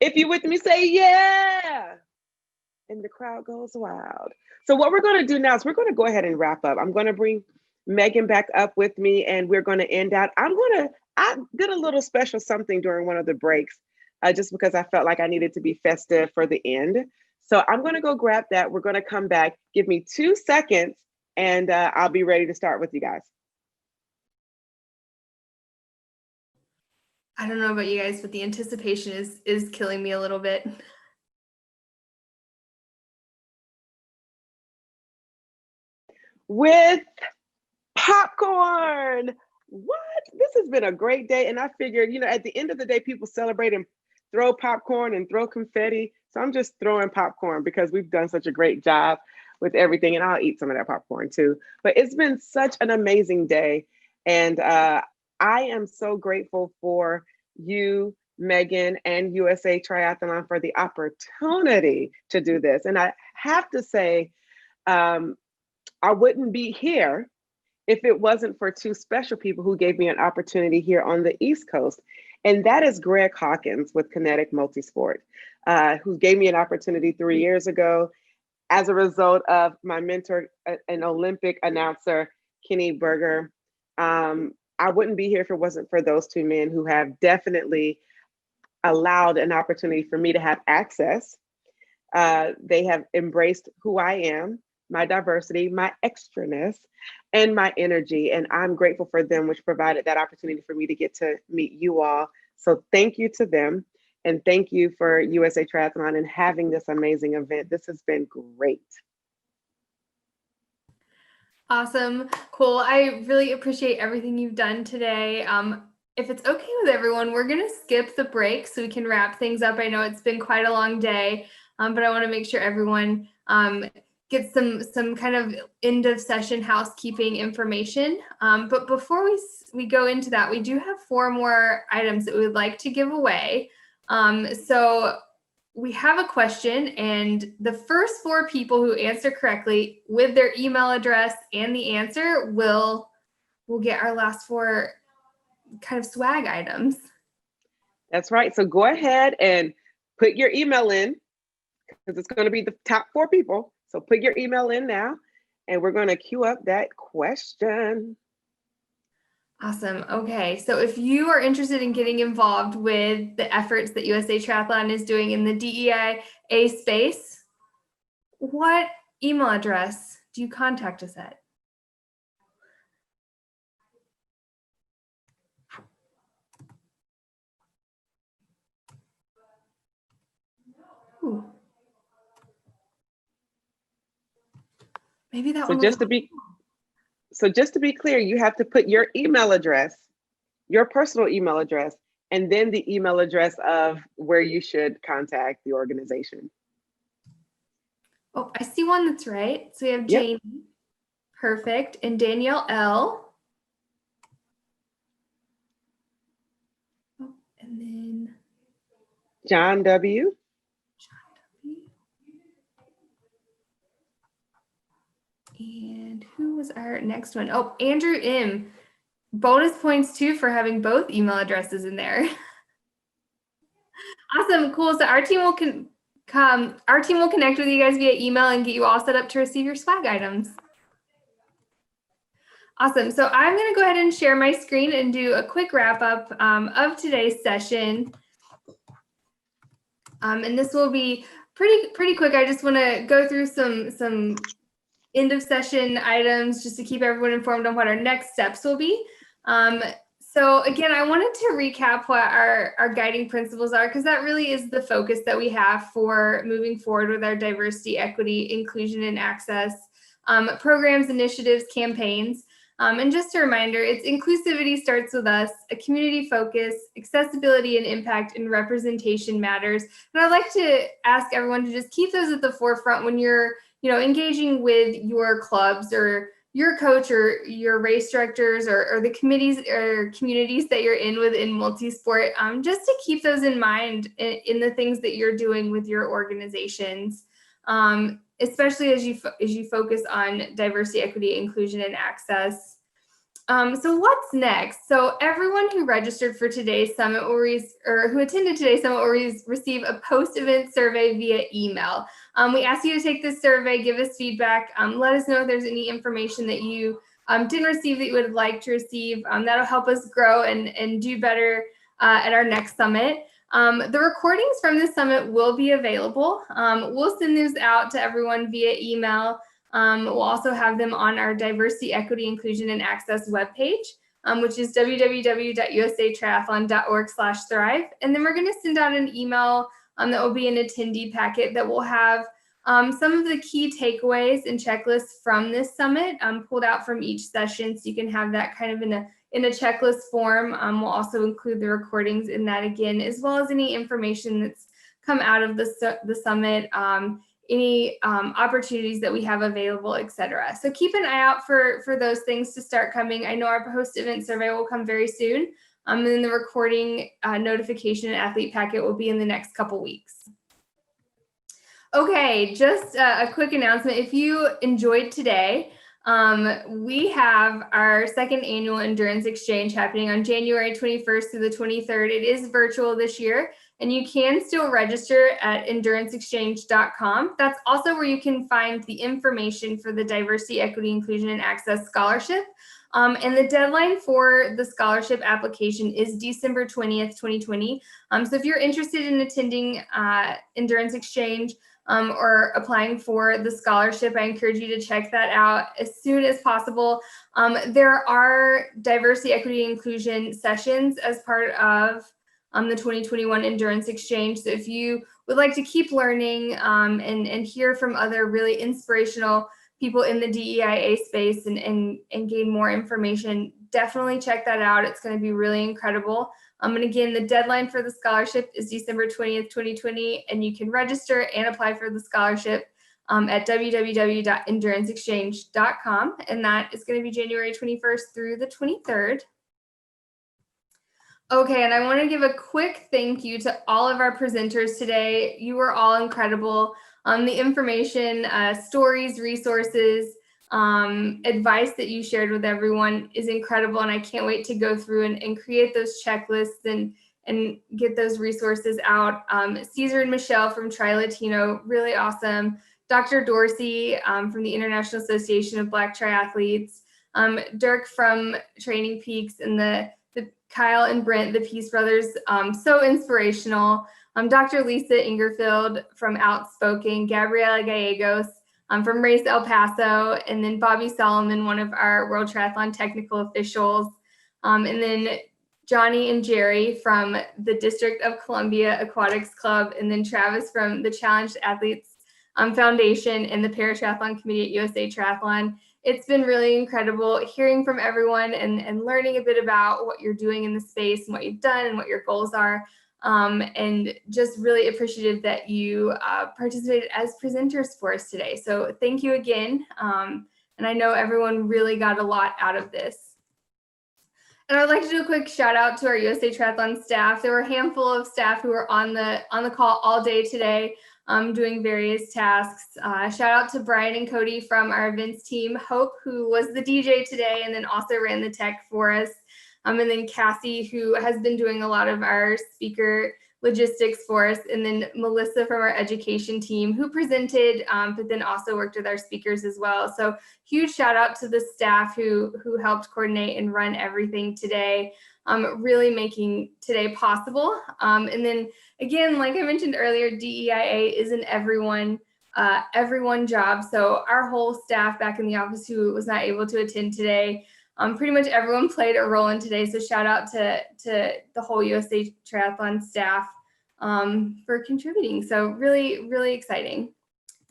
If you with me, say yeah. And the crowd goes wild. So what we're going to do now is we're going to go ahead and wrap up. I'm going to bring Megan back up with me, and we're going to end out. I did a little special something during one of the breaks, just because I felt like I needed to be festive for the end. So I'm going to go grab that. We're going to come back. Give me 2 seconds, and I'll be ready to start with you guys. I don't know about you guys, but the anticipation is killing me a little bit. With popcorn. What? This has been a great day. And I figured, at the end of the day, people celebrate and throw popcorn and throw confetti. So I'm just throwing popcorn because we've done such a great job with everything. And I'll eat some of that popcorn too. But it's been such an amazing day. And I am so grateful for you, Megan, and USA Triathlon for the opportunity to do this. And I have to say, I wouldn't be here if it wasn't for two special people who gave me an opportunity here on the East Coast. And that is Greg Hawkins with Kinetic Multisport, who gave me an opportunity 3 years ago as a result of my mentor, an Olympic announcer, Kenny Berger. I wouldn't be here if it wasn't for those two men who have definitely allowed an opportunity for me to have access. They have embraced who I am, my diversity, my extraness, and my energy. And I'm grateful for them, which provided that opportunity for me to get to meet you all. So thank you to them. And thank you for USA Triathlon and having this amazing event. This has been great. Awesome. Cool. I really appreciate everything you've done today. If it's okay with everyone, we're going to skip the break so we can wrap things up. I know it's been quite a long day, but I want to make sure everyone get some kind of end of session housekeeping information. But before we go into that, we do have 4 more items that we would like to give away. So we have a question, and the first 4 people who answer correctly with their email address and the answer will get our last 4 kind of swag items. That's right. So go ahead and put your email in, because it's going to be the top 4 people. So put your email in now, and we're going to queue up that question. Awesome. Okay. So if you are interested in getting involved with the efforts that USA Triathlon is doing in the DEIA space, what email address do you contact us at? Ooh. Maybe that one. So just to be clear, you have to put your email address, your personal email address, and then the email address of where you should contact the organization. Oh, I see one that's right. So we have Jamie. Yep. Perfect. And Danielle L. Oh, and then John W. And who was our next one? Oh, Andrew M. Bonus points too for having both email addresses in there. Awesome, cool. So our team will connect with you guys via email and get you all set up to receive your swag items. Awesome. So I'm going to go ahead and share my screen and do a quick wrap up of today's session. And this will be pretty quick. I just want to go through some end of session items just to keep everyone informed on what our next steps will be. So again, I wanted to recap what our guiding principles are, because that really is the focus that we have for moving forward with our diversity, equity, inclusion, and access programs, initiatives, campaigns. And just a reminder, it's inclusivity starts with us, a community focus, accessibility and impact, and representation matters. And I'd like to ask everyone to just keep those at the forefront when you're engaging with your clubs or your coach or your race directors or the committees or communities that you're in within multisport, just to keep those in mind in the things that you're doing with your organizations, especially as you focus on diversity, equity, inclusion, and access. So what's next? So everyone who registered for today's summit or who attended today's summit will receive a post-event survey via email. We ask you to take this survey, give us feedback, let us know if there's any information that you didn't receive that you would like to receive. That'll help us grow and do better at our next summit. The recordings from this summit will be available. We'll send those out to everyone via email. We'll also have them on our Diversity, Equity, Inclusion, and Access webpage, which is www.usatriathlon.org/thrive. And then we're going to send out an email that will be an attendee packet that will have some of the key takeaways and checklists from this summit pulled out from each session, so you can have that kind of in a checklist form. We'll also include the recordings in that again, as well as any information that's come out of the summit, any opportunities that we have available, etc. So keep an eye out for those things to start coming. I know our post-event survey will come very soon, and then the recording notification and athlete packet will be in the next couple weeks. Okay, just a quick announcement. If you enjoyed today, we have our second annual Endurance Exchange happening on January 21st through the 23rd. It is virtual this year, and you can still register at enduranceexchange.com. That's also where you can find the information for the Diversity, Equity, Inclusion, and Access Scholarship. And the deadline for the scholarship application is December 20th, 2020. So if you're interested in attending Endurance Exchange, or applying for the scholarship, I encourage you to check that out as soon as possible. There are diversity, equity, inclusion sessions as part of the 2021 Endurance Exchange. So if you would like to keep learning and hear from other really inspirational people in the DEIA space and gain more information, definitely check that out. It's going to be really incredible. And again, the deadline for the scholarship is December 20th, 2020, and you can register and apply for the scholarship at www.enduranceexchange.com, and that is going to be January 21st through the 23rd. Okay, and I want to give a quick thank you to all of our presenters today. You were all incredible. The information, stories, resources, advice that you shared with everyone is incredible, and I can't wait to go through and create those checklists and get those resources out. Caesar and Michelle from Tri-Latino, really awesome. Dr. Dorsey from the International Association of Black Triathletes, Dirk from Training Peaks, and the Kyle and Brent, the Peace Brothers, so inspirational. Dr. Lisa Ingerfield from Outspoken, Gabriela Gallegos from Race El Paso, and then Bobby Solomon, one of our World Triathlon technical officials, and then Johnny and Jerry from the District of Columbia Aquatics Club, and then Travis from the Challenged Athletes Foundation and the Paratriathlon Committee at USA Triathlon. It's been really incredible hearing from everyone and learning a bit about what you're doing in the space and what you've done and what your goals are. And just really appreciative that you participated as presenters for us today. So thank you again. And I know everyone really got a lot out of this. And I'd like to do a quick shout out to our USA Triathlon staff. There were a handful of staff who were on the call all day today, doing various tasks. Shout out to Brian and Cody from our events team, Hope, who was the DJ today and then also ran the tech for us. And then Cassie, who has been doing a lot of our speaker logistics for us. And then Melissa from our education team, who presented, but then also worked with our speakers as well. So huge shout out to the staff who helped coordinate and run everything today, really making today possible. And then again, like I mentioned earlier, DEIA is an everyone job. So our whole staff back in the office who was not able to attend today, pretty much everyone played a role in today. So shout out to the whole USA Triathlon staff for contributing. So really, really exciting.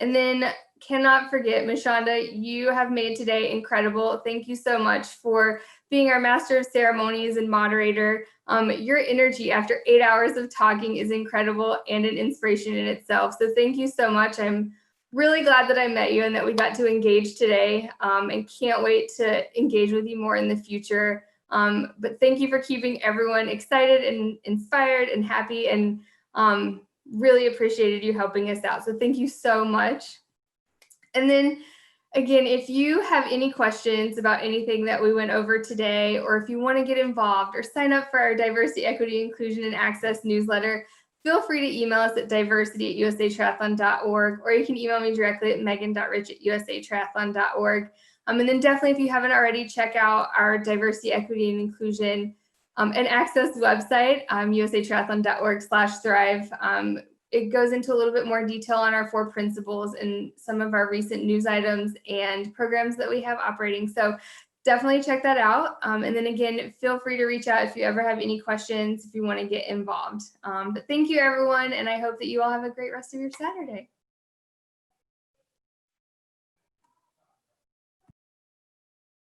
And then cannot forget, Mashonda, you have made today incredible. Thank you so much for being our master of ceremonies and moderator. Your energy after 8 hours of talking is incredible and an inspiration in itself. So thank you so much. I'm really glad that I met you and that we got to engage today, and can't wait to engage with you more in the future. But thank you for keeping everyone excited and inspired and happy, and really appreciated you helping us out. So thank you so much. And then Again, if you have any questions about anything that we went over today, or if you want to get involved or sign up for our Diversity, Equity, Inclusion, and Access newsletter, feel free to email us at diversity@usatriathlon.org, or you can email me directly at megan.rich@usatriathlon.org. And then definitely, if you haven't already, check out our Diversity, Equity, and Inclusion and Access website, usatriathlon.org/thrive. It goes into a little bit more detail on our 4 principles and some of our recent news items and programs that we have operating. So definitely check that out. And then again, feel free to reach out if you ever have any questions, if you want to get involved. But thank you, everyone. And I hope that you all have a great rest of your Saturday.